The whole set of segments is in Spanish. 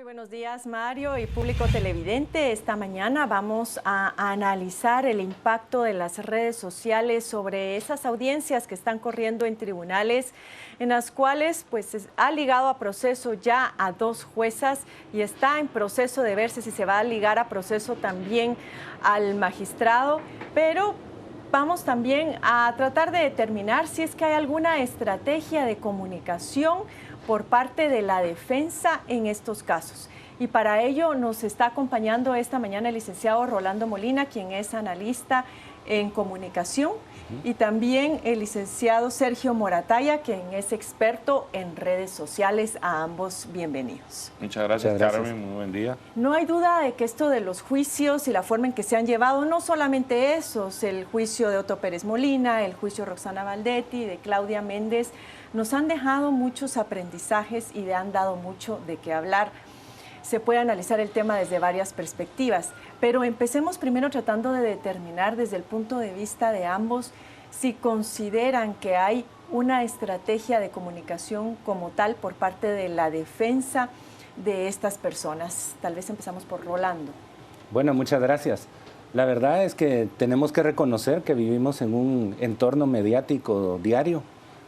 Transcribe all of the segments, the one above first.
Buenos días, Mario y público televidente. Esta mañana vamos a analizar el impacto de las redes sociales sobre esas audiencias que están corriendo en tribunales, en las cuales pues ha ligado a proceso ya a 2 juezas y está en proceso de verse si se va a ligar a proceso también al magistrado, pero vamos también a tratar de determinar si es que hay alguna estrategia de comunicación por parte de la defensa en estos casos. Y para ello nos está acompañando esta mañana el licenciado Rolando Molina, quien es analista en comunicación, y también el licenciado Sergio Morataya, quien es experto en redes sociales. A ambos, bienvenidos. Muchas gracias, Carmen. Muy buen día. No hay duda de que esto de los juicios y la forma en que se han llevado, no solamente esos, el juicio de Otto Pérez Molina, el juicio de Roxana Valdetti, de Claudia Méndez, nos han dejado muchos aprendizajes y le han dado mucho de qué hablar. Se puede analizar el tema desde varias perspectivas, pero empecemos primero tratando de determinar desde el punto de vista de ambos si consideran que hay una estrategia de comunicación como tal por parte de la defensa de estas personas. Tal vez empezamos por Rolando. Bueno, muchas gracias. La verdad es que tenemos que reconocer que vivimos en un entorno mediático diario,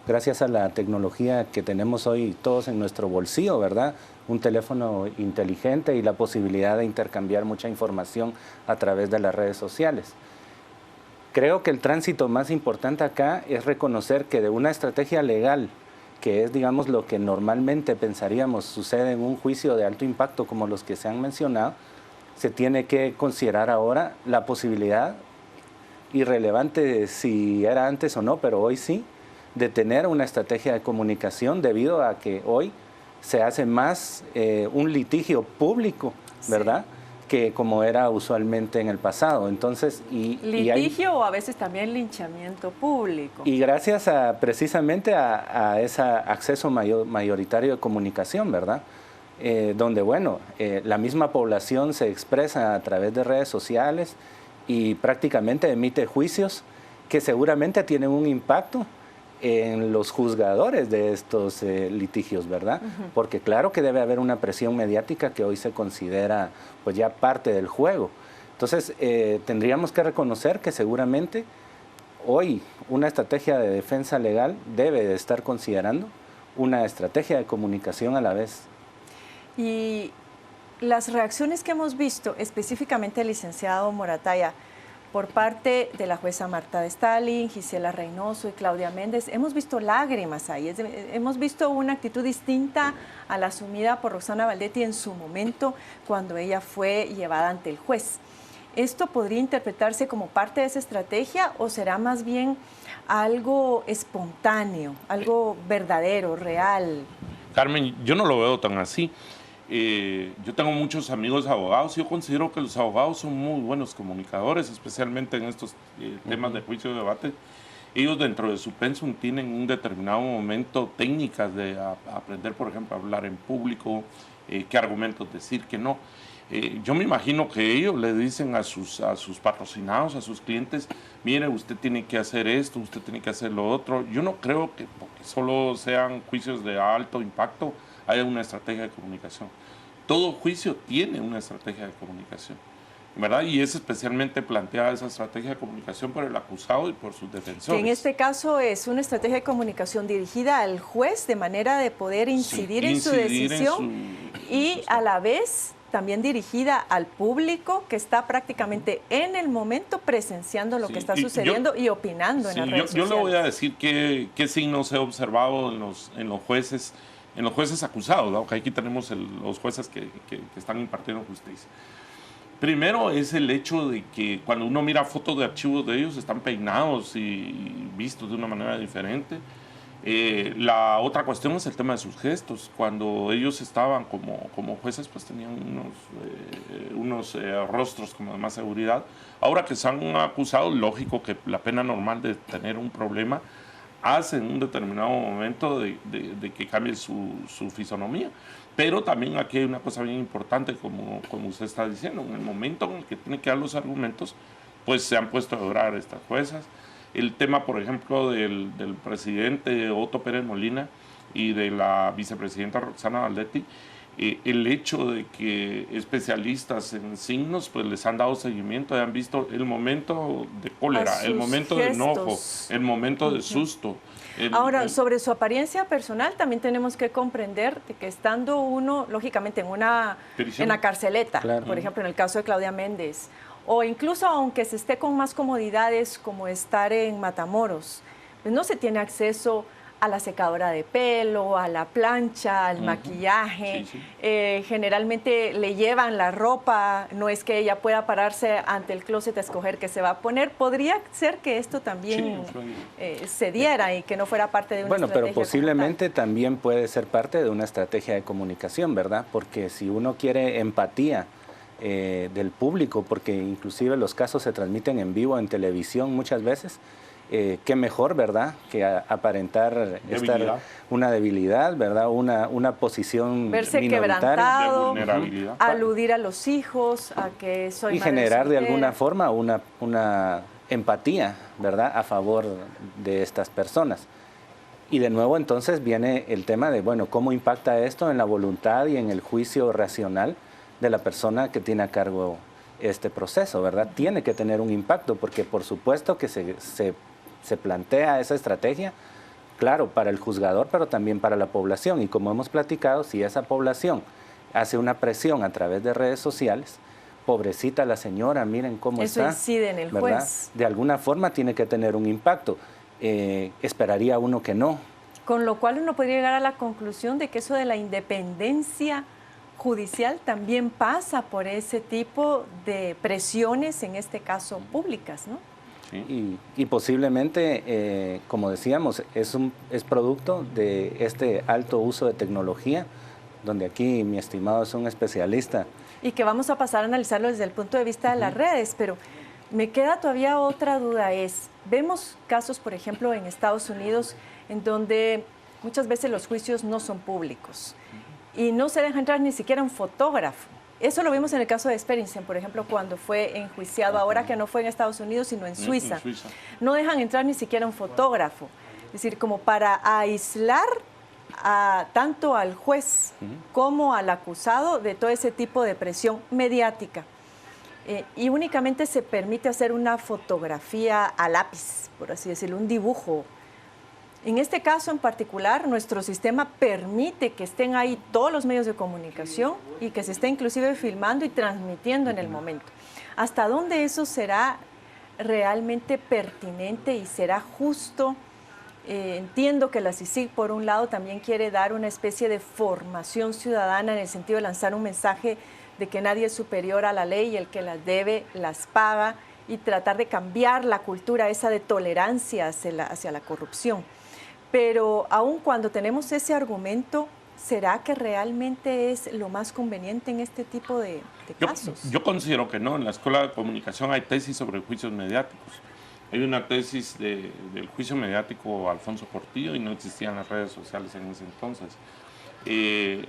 gracias a la tecnología que tenemos hoy todos en nuestro bolsillo, ¿verdad? Un teléfono inteligente y la posibilidad de intercambiar mucha información a través de las redes sociales. Creo que el tránsito más importante acá es reconocer que de una estrategia legal, que es, digamos, lo que normalmente pensaríamos sucede en un juicio de alto impacto como los que se han mencionado, se tiene que considerar ahora la posibilidad, irrelevante si era antes o no, pero hoy sí, de tener una estrategia de comunicación debido a que hoy se hace más un litigio público, ¿verdad? Sí. Que como era usualmente en el pasado. Entonces, litigio o a veces también linchamiento público. Y gracias precisamente a ese acceso mayoritario de comunicación, ¿verdad? Donde, bueno, la misma población se expresa a través de redes sociales y prácticamente emite juicios que seguramente tienen un impacto en los juzgadores de estos litigios, ¿verdad? Porque claro que debe haber una presión mediática que hoy se considera pues ya parte del juego. Entonces tendríamos que reconocer que seguramente hoy una estrategia de defensa legal debe de estar considerando una estrategia de comunicación a la vez. Y las reacciones que hemos visto, específicamente el licenciado Morataya, por parte de la jueza Marta de Stalin, Gisela Reynoso y Claudia Méndez, hemos visto lágrimas ahí, hemos visto una actitud distinta a la asumida por Roxana Valdetti en su momento cuando ella fue llevada ante el juez. ¿Esto podría interpretarse como parte de esa estrategia o será más bien algo espontáneo, algo verdadero, real? Carmen, yo no lo veo tan así. Yo tengo muchos amigos abogados y yo considero que los abogados son muy buenos comunicadores, especialmente en estos temas de juicio y debate. Ellos dentro de su pensum tienen un determinado momento técnicas de aprender, por ejemplo, a hablar en público, qué argumentos decir, qué no. Yo me imagino que ellos le dicen a sus patrocinados, a sus clientes, mire, usted tiene que hacer esto, usted tiene que hacer lo otro. Yo no creo que porque solo sean juicios de alto impacto haya una estrategia de comunicación. Todo juicio tiene una estrategia de comunicación, ¿verdad? Y es especialmente planteada esa estrategia de comunicación por el acusado y por sus defensores. Que en este caso es una estrategia de comunicación dirigida al juez de manera de poder incidir en su decisión y a la vez también dirigida al público que está prácticamente en el momento presenciando lo que está sucediendo y opinando en las redes sociales. Yo le voy a decir qué signos he observado en los jueces acusados, ¿no? Aquí tenemos los jueces que están impartiendo justicia. Primero es el hecho de que cuando uno mira fotos de archivos de ellos están peinados y vistos de una manera diferente. La otra cuestión es el tema de sus gestos. Cuando ellos estaban como jueces, pues tenían unos rostros como de más seguridad. Ahora que se han acusado, lógico que la pena normal de tener un problema hace en un determinado momento de que cambie su fisonomía. Pero también aquí hay una cosa bien importante, como usted está diciendo, en el momento en el que tiene que dar los argumentos, pues se han puesto a orar estas juezas. El tema, por ejemplo, del presidente Otto Pérez Molina y de la vicepresidenta Roxana Valdetti, el hecho de que especialistas en signos pues les han dado seguimiento y han visto el momento de cólera, el momento de enojo, el momento de susto. Ahora, sobre su apariencia personal, también tenemos que comprender de que estando uno, lógicamente, en la carceleta, claro, por ejemplo, en el caso de Claudia Méndez, o incluso aunque se esté con más comodidades como estar en Matamoros, pues no se tiene acceso a la secadora de pelo, a la plancha, al maquillaje. Sí, sí. Generalmente le llevan la ropa, no es que ella pueda pararse ante el closet a escoger qué se va a poner. Podría ser que esto también se diera y que no fuera parte de una estrategia. Bueno, pero posiblemente también puede ser parte de una estrategia de comunicación, ¿verdad? Porque si uno quiere empatía del público, porque inclusive los casos se transmiten en vivo en televisión muchas veces, qué mejor, ¿verdad?, que aparentar una debilidad, ¿verdad?, una posición verse minoritaria, de vulnerabilidad, aludir a los hijos, a que soy y generar de alguna forma una empatía, ¿verdad?, a favor de estas personas. Y de nuevo entonces viene el tema de, bueno, ¿cómo impacta esto en la voluntad y en el juicio racional de la persona que tiene a cargo este proceso, ¿verdad? Tiene que tener un impacto, porque por supuesto que se plantea esa estrategia, claro, para el juzgador, pero también para la población. Y como hemos platicado, si esa población hace una presión a través de redes sociales, pobrecita la señora, miren cómo está. Eso incide en el juez. De alguna forma tiene que tener un impacto. Esperaría uno que no. Con lo cual uno podría llegar a la conclusión de que eso de la independencia judicial también pasa por ese tipo de presiones, en este caso públicas, ¿no? Sí. Y posiblemente, como decíamos, es producto de este alto uso de tecnología, donde aquí mi estimado es un especialista. Y que vamos a pasar a analizarlo desde el punto de vista de las redes, pero me queda todavía otra duda, vemos casos, por ejemplo, en Estados Unidos, en donde muchas veces los juicios no son públicos y no se deja entrar ni siquiera un fotógrafo. Eso lo vimos en el caso de Sperensen, por ejemplo, cuando fue enjuiciado, ahora que no fue en Estados Unidos, sino en Suiza. No dejan entrar ni siquiera un fotógrafo. Es decir, como para aislar tanto al juez como al acusado de todo ese tipo de presión mediática. Y únicamente se permite hacer una fotografía a lápiz, por así decirlo, un dibujo. En este caso en particular, nuestro sistema permite que estén ahí todos los medios de comunicación y que se esté inclusive filmando y transmitiendo en el momento. ¿Hasta dónde eso será realmente pertinente y será justo? Entiendo que la CICIG, por un lado, también quiere dar una especie de formación ciudadana en el sentido de lanzar un mensaje de que nadie es superior a la ley y el que las debe las paga, y tratar de cambiar la cultura esa de tolerancia hacia la corrupción. Pero aun cuando tenemos ese argumento, ¿será que realmente es lo más conveniente en este tipo de casos? Yo considero que no. En la Escuela de Comunicación hay tesis sobre juicios mediáticos. Hay una tesis del juicio mediático Alfonso Portillo y no existían las redes sociales en ese entonces.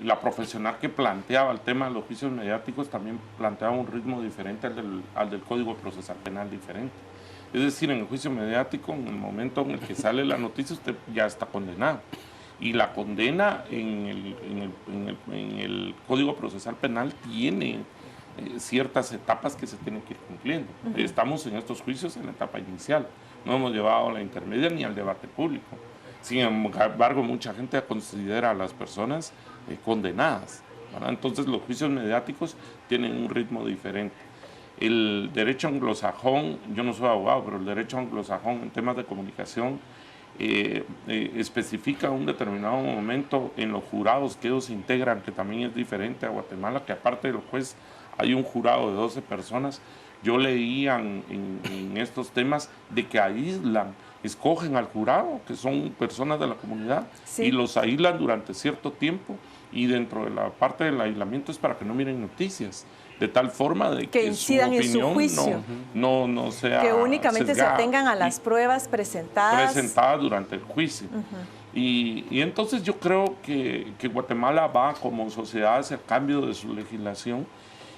La profesional que planteaba el tema de los juicios mediáticos también planteaba un ritmo diferente al del Código Procesal Penal diferente. Es decir, en el juicio mediático, en el momento en el que sale la noticia, usted ya está condenado. Y la condena en el Código Procesal Penal tiene ciertas etapas que se tienen que ir cumpliendo. Estamos en estos juicios en la etapa inicial. No hemos llevado a la intermedia ni al debate público. Sin embargo, mucha gente considera a las personas condenadas, ¿verdad? Entonces, los juicios mediáticos tienen un ritmo diferente. El derecho anglosajón, yo no soy abogado, pero el derecho anglosajón en temas de comunicación especifica un determinado momento en los jurados que ellos integran, que también es diferente a Guatemala, que aparte del juez hay un jurado de 12 personas. Yo leía en estos temas de que aíslan, escogen al jurado, que son personas de la comunidad, y los aíslan durante cierto tiempo, y dentro de la parte del aislamiento es para que no miren noticias, de tal forma de que incidan su opinión en su juicio, no sea que únicamente sesgada, se atengan a las pruebas presentadas durante el juicio. Y entonces yo creo que Guatemala va como sociedad hacia el cambio de su legislación,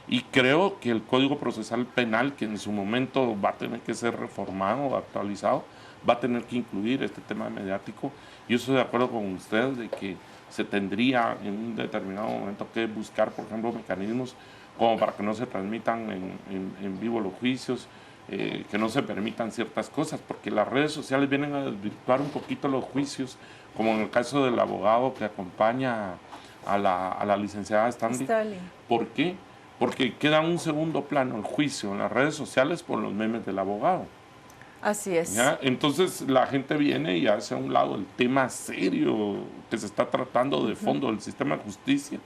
y creo que el Código Procesal Penal, que en su momento va a tener que ser reformado o actualizado, va a tener que incluir este tema mediático, Yo estoy de acuerdo con usted de que se tendría en un determinado momento que buscar, por ejemplo, mecanismos como para que no se transmitan en vivo los juicios, que no se permitan ciertas cosas, porque las redes sociales vienen a desvirtuar un poquito los juicios, como en el caso del abogado que acompaña a la licenciada Stanley. ¿Por qué? Porque queda un segundo plano el juicio en las redes sociales por los memes del abogado. Así es. ¿Ya? Entonces la gente viene y hace a un lado el tema serio que se está tratando de fondo del sistema de justicia.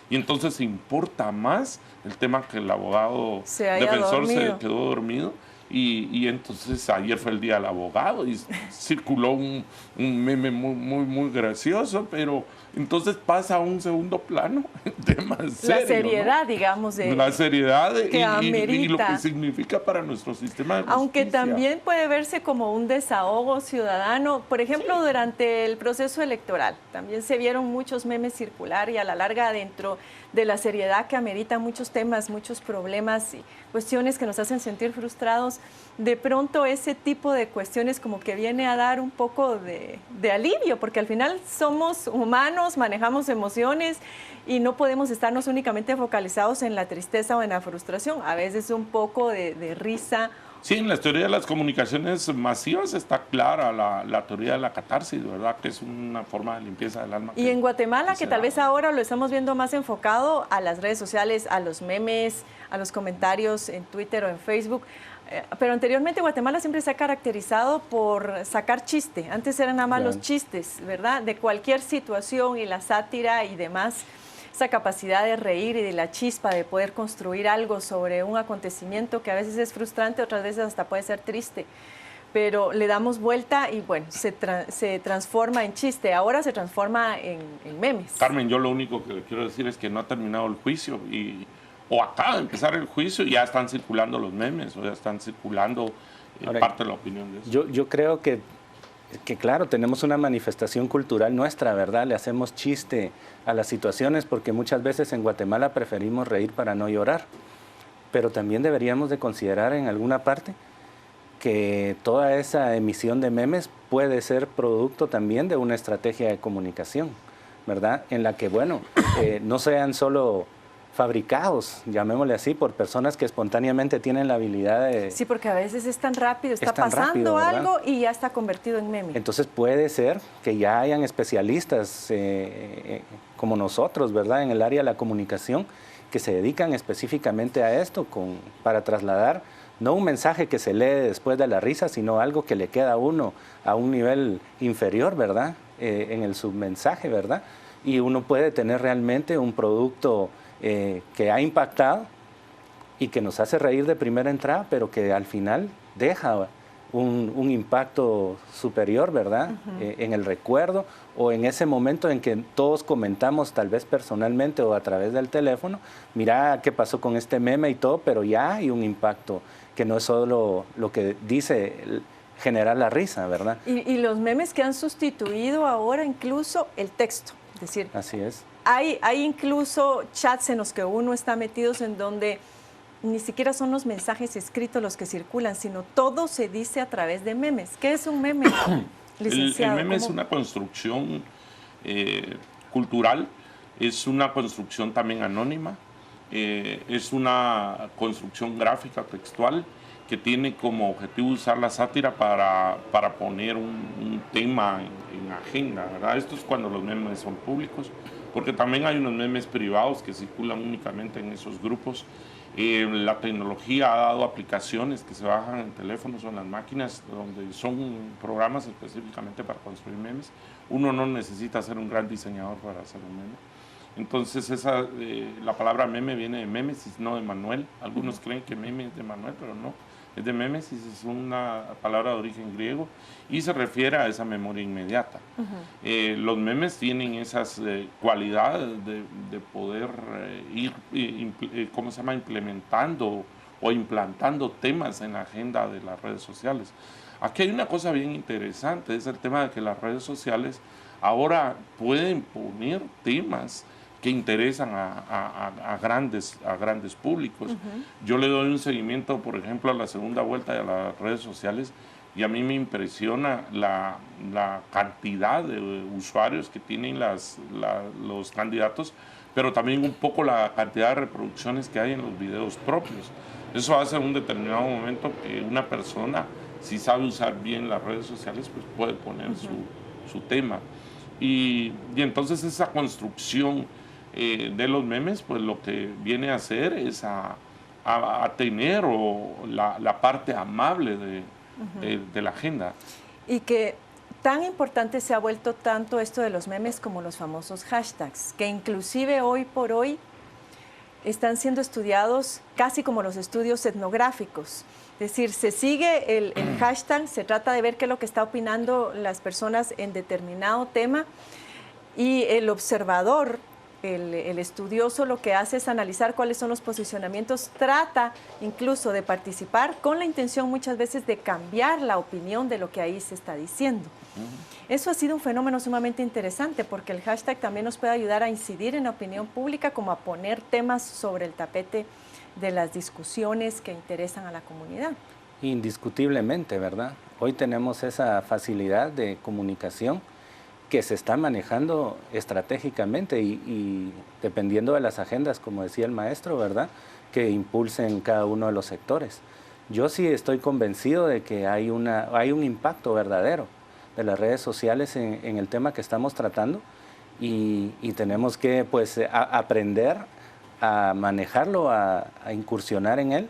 Y entonces se importa más el tema que el abogado defensor se quedó dormido. Y entonces ayer fue el día del abogado y circuló un meme muy gracioso, pero entonces pasa a un segundo plano el tema serio, la seriedad, ¿no? Digamos, la seriedad y lo que significa para nuestro sistema de justicia. Aunque también puede verse como un desahogo ciudadano, por ejemplo, durante el proceso electoral, también se vieron muchos memes circular y a la larga dentro de la seriedad que amerita muchos temas, muchos problemas y cuestiones que nos hacen sentir frustrados, de pronto ese tipo de cuestiones como que viene a dar un poco de alivio, porque al final somos humanos, manejamos emociones y no podemos estarnos únicamente focalizados en la tristeza o en la frustración, a veces un poco de risa. Sí, en la teoría de las comunicaciones masivas está clara la teoría de la catarsis, ¿verdad? Que es una forma de limpieza del alma. Y en Guatemala, que tal vez ahora lo estamos viendo más enfocado a las redes sociales, a los memes, a los comentarios en Twitter o en Facebook, pero anteriormente Guatemala siempre se ha caracterizado por sacar chiste. Antes eran nada más los chistes, ¿verdad? De cualquier situación y la sátira y demás. Esa capacidad de reír y de la chispa, de poder construir algo sobre un acontecimiento que a veces es frustrante, otras veces hasta puede ser triste. Pero le damos vuelta y bueno, se transforma en chiste, ahora se transforma en memes. Carmen, yo lo único que le quiero decir es que no ha terminado el juicio o acaba de empezar el juicio y ya están circulando los memes o ya están circulando parte de la opinión de eso. Yo creo que claro, tenemos una manifestación cultural nuestra, ¿verdad? Le hacemos chiste a las situaciones porque muchas veces en Guatemala preferimos reír para no llorar. Pero también deberíamos de considerar en alguna parte que toda esa emisión de memes puede ser producto también de una estrategia de comunicación, ¿verdad? En la que, bueno, no sean solo fabricados, llamémosle así, por personas que espontáneamente tienen la habilidad de... Sí, porque a veces es tan rápido, está pasando algo y ya está convertido en meme. Entonces puede ser que ya hayan especialistas como nosotros, ¿verdad?, en el área de la comunicación, que se dedican específicamente a esto para trasladar no un mensaje que se lee después de la risa, sino algo que le queda a uno a un nivel inferior, ¿verdad?, en el submensaje, ¿verdad? Y uno puede tener realmente un producto que ha impactado y que nos hace reír de primera entrada, pero que al final deja un impacto superior, ¿verdad? En el recuerdo o en ese momento en que todos comentamos, tal vez personalmente o a través del teléfono, mira qué pasó con este meme y todo, pero ya hay un impacto que no es solo lo que dice generar la risa, ¿verdad? Y los memes que han sustituido ahora incluso el texto, es decir, así es. Hay incluso chats en los que uno está metidos en donde ni siquiera son los mensajes escritos los que circulan, sino todo se dice a través de memes. ¿Qué es un meme, licenciado? El meme es una construcción cultural, es una construcción también anónima, es una construcción gráfica, textual, que tiene como objetivo usar la sátira para poner un tema en agenda, ¿verdad? Esto es cuando los memes son públicos, porque también hay unos memes privados que circulan únicamente en esos grupos. La tecnología ha dado aplicaciones que se bajan en teléfonos o en las máquinas, donde son programas específicamente para construir memes. Uno no necesita ser un gran diseñador para hacer un meme. Entonces la palabra meme viene de Mémesis, no de Manuel. Algunos creen que meme es de Manuel, pero no. Es de Mémesis, es una palabra de origen griego y se refiere a esa memoria inmediata. Los memes tienen esas cualidades de poder ir implementando o implantando temas en la agenda de las redes sociales. Aquí hay una cosa bien interesante, es el tema de que las redes sociales ahora pueden poner temas que interesan a grandes públicos. Yo le doy un seguimiento, por ejemplo, a la segunda vuelta de las redes sociales y a mí me impresiona la cantidad de usuarios que tienen los candidatos, pero también un poco la cantidad de reproducciones que hay en los videos propios. Eso hace en un determinado momento que una persona, si sabe usar bien las redes sociales, pues puede poner su tema. Y entonces esa construcción de los memes, pues lo que viene a hacer es a tener la parte amable de la agenda. Y que tan importante se ha vuelto tanto esto de los memes como los famosos hashtags, que inclusive hoy por hoy están siendo estudiados casi como los estudios etnográficos. Es decir, se sigue el hashtag, se trata de ver qué es lo que está opinando las personas en determinado tema, y el observador, el estudioso, lo que hace es analizar cuáles son los posicionamientos, trata incluso de participar con la intención muchas veces de cambiar la opinión de lo que ahí se está diciendo. Eso ha sido un fenómeno sumamente interesante, porque el hashtag también nos puede ayudar a incidir en la opinión pública, como a poner temas sobre el tapete de las discusiones que interesan a la comunidad. Indiscutiblemente, ¿verdad? Hoy tenemos esa facilidad de comunicación que se está manejando estratégicamente y dependiendo de las agendas, como decía el maestro, ¿verdad?, que impulsen cada uno de los sectores. Yo sí estoy convencido de que hay un impacto verdadero de las redes sociales en el tema que estamos tratando, y tenemos que pues aprender a manejarlo, a incursionar en él,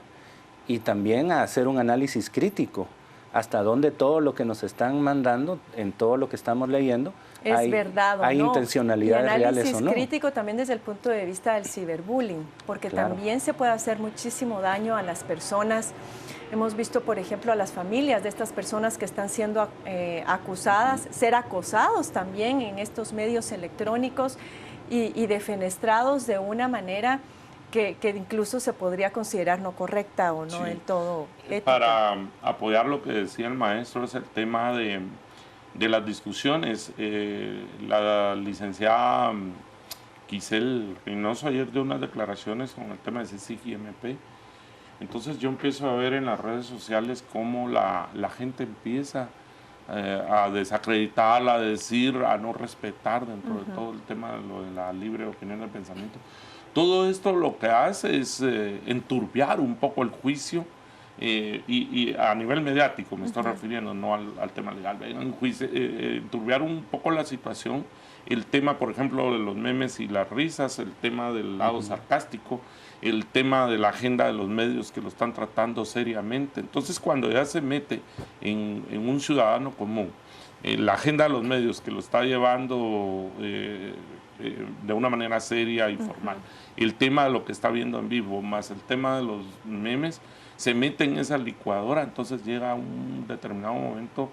y también a hacer un análisis crítico hasta dónde todo lo que nos están mandando, en todo lo que estamos leyendo, es verdad o no. Hay intencionalidades reales o no. Y análisis crítico también desde el punto de vista del ciberbullying, porque también se puede hacer muchísimo daño a las personas. Hemos visto, por ejemplo, a las familias de estas personas que están siendo acusadas, ser acosados también en estos medios electrónicos y defenestrados de una manera que incluso se podría considerar no correcta o no del todo ética. Para apoyar lo que decía el maestro, es el tema de las discusiones. La licenciada Giselle Reynoso ayer dio unas declaraciones con el tema de CICIG y MP. Entonces yo empiezo a ver en las redes sociales cómo la gente empieza a desacreditarla, a decir, a no respetar dentro de todo el tema de lo de la libre opinión del pensamiento. Todo esto lo que hace es enturbiar un poco el juicio, y a nivel mediático me estoy refiriendo, no al tema legal, enturbiar un poco la situación, el tema, por ejemplo, de los memes y las risas, el tema del lado sarcástico, el tema de la agenda de los medios que lo están tratando seriamente. Entonces, cuando ya se mete en un ciudadano común, la agenda de los medios que lo está llevando de una manera seria y formal, el tema de lo que está viendo en vivo, más el tema de los memes, se mete en esa licuadora. Entonces llega a un determinado momento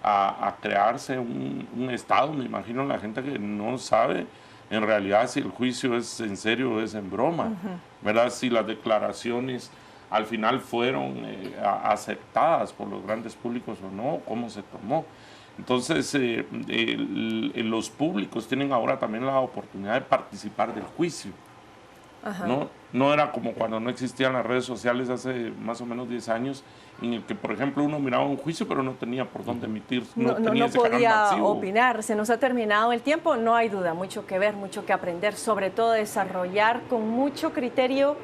a crearse un estado, me imagino, la gente que no sabe en realidad si el juicio es en serio o es en broma, ¿verdad? Si las declaraciones al final fueron aceptadas por los grandes públicos o no, cómo se tomó. Entonces, los públicos tienen ahora también la oportunidad de participar del juicio. No era como cuando no existían las redes sociales hace más o menos 10 años, en el que, por ejemplo, uno miraba un juicio, pero no tenía por dónde emitir, no podía opinar. Se nos ha terminado el tiempo, no hay duda, mucho que ver, mucho que aprender, sobre todo desarrollar con mucho criterio,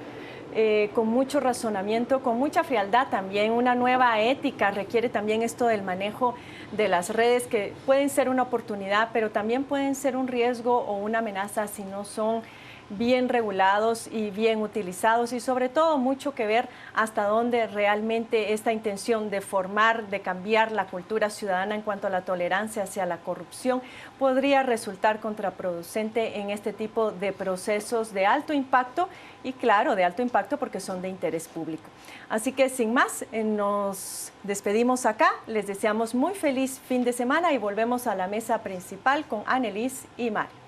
con mucho razonamiento, con mucha frialdad también. Una nueva ética requiere también esto del manejo de las redes, que pueden ser una oportunidad, pero también pueden ser un riesgo o una amenaza si no son bien regulados y bien utilizados, y sobre todo mucho que ver hasta dónde realmente esta intención de formar, de cambiar la cultura ciudadana en cuanto a la tolerancia hacia la corrupción podría resultar contraproducente en este tipo de procesos de alto impacto, y claro, de alto impacto porque son de interés público. Así que sin más, nos despedimos acá, les deseamos muy feliz fin de semana y volvemos a la mesa principal con Annelise y Mario.